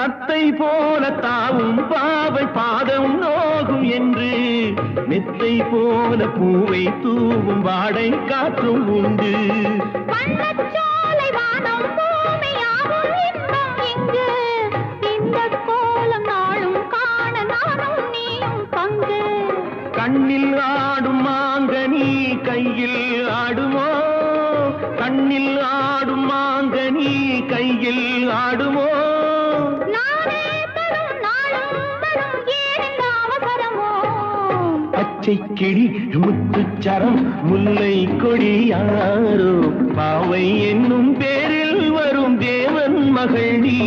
தத்தை போல தாவும் பாவை பாதம் நோகும் என்று மெத்தை போல பூவை தூவும் வாடை காற்றும் உண்டு. வண்ணச்சோலை வானம் பூமியாகும் இன்பம் இங்கு. இந்த கோலம் நாளும் காண நானும் நீயும் பங்கு. கண்ணில் ஆடும் மாங்கனி கையில் ஆடுமோ, கண்ணில் ஆடும் மாங்கனி கையில் ஆடுமோ. பச்சை கிளி முத்துச்சரம் முல்லை கொடி யாரோ பாவை என்னும் பேரில் வரும் தேவன் மகள் நீ.